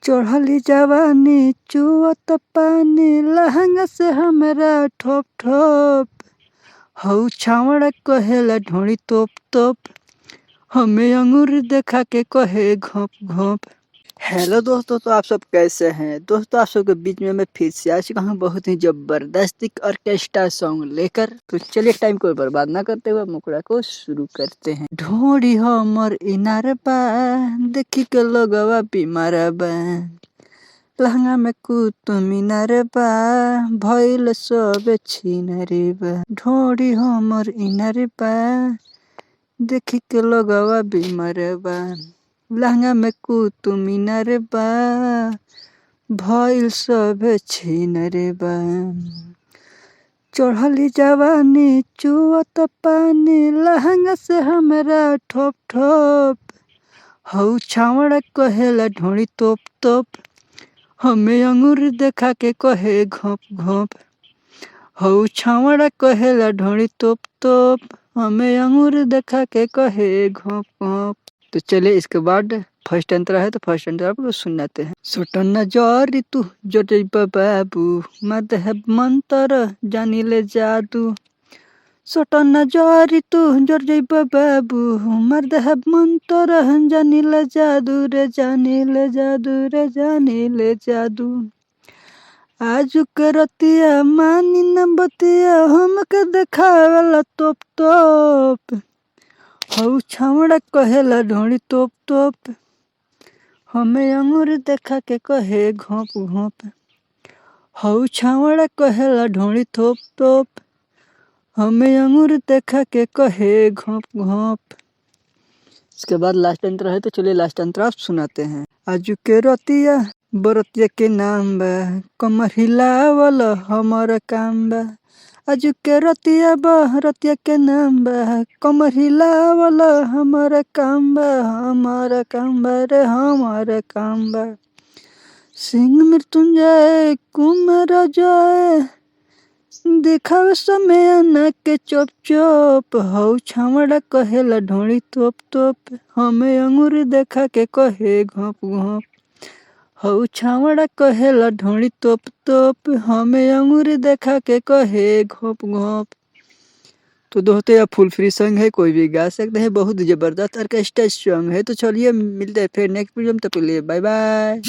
चढ़ली जवानी चुअत पानी लहंगा से हमरा ठोप ठोप। हऊ छावड़ा कहेला ढोड़ी तोप तोप। हमें अंगूर देखा के कहे घोप घोप। हेलो दोस्तों, तो आप सब कैसे हैं दोस्तों। आप सबके बीच में मैं फिर से आ चुका हूँ बहुत ही जबरदस्त ऑर्केस्ट्रा सॉन्ग लेकर। तो चलिए टाइम को बर्बाद ना करते हुए मुकड़ा को शुरू करते हैं। ढोड़ी हमर इनार बा देखी के लोगवा बीमार बा। लहंगा में कुतु मीनार बा भइल सब छिनारे बा। ढोड़ी हमर इनार बा देखी के लोगवा बीमार बा। लहंगा में कुतु मीनार बा भइल सब छिनारे बा। चढ़ली जवानी चुअत पानी लहंगा से हमरा ठोप ठोप। हऊ छावड़ा कहेला ढोड़ी तोप तोप। हमें अंगूर देखा के कहे घोप घोप। हऊ छावड़ा कहेला ढोड़ी तोप तोप। हमें अंगूर देखा के कहे घोप घोप। तो चलिए इसके बाद फर्स्ट अंतरा है तो फर्स्ट अंतरा आपको सुनाते हैं। सोटन जरी तू जटैबा बाबू मदहब मंतर जानी ले जादू। सोटन जरी तू जटैबा बाबू मदहब मंतर जानी ले जादू रे जानी ले जादू रे जानी ले जादू। आजू के रतिया मानी न बतिया हमके देखावला तोप तोप। हऊ छावड़ा कहेला ढोड़ी तोप तोप। हमें अंगूर देखा के कहे घोप घोप। हऊ छावड़ा कहेला ढोड़ी तोप तोप। हमें अंगूर देखा के कहे घोप घोप। इसके बाद लास्ट अंतरा है तो चलिए लास्ट अंतरा सुनाते हैं। आजू के रतिया बरतिया के नाम बा कमर हिलावल हमारा काम बा। आजू के रतिया बरतिया के नाम बा कमर हिलावल हमारा काम बा हमारा काम बा रे हमारा काम बा। सिंह मृत्युंजय कुमार जय दिखावे समय न के चोप चोप। हऊ छावड़ा कहेला ढोड़ी तोप तोप। हमें अंगूर देखा के कहे घोप घोप। हऊ छावड़ा कहेला ढोड़ी तोप तोप। हमें अंगूर देखा के कहे घोप घोप। तो दोस्तों यह फुल फ्री सॉन्ग है, कोई भी गा सकते हैं। बहुत जबरदस्त ऑर्केस्ट्रा सॉन्ग है। तो चलिए मिलते हैं फिर नेक्स्ट वीडियो में, तब तक के लिए बाय बाय।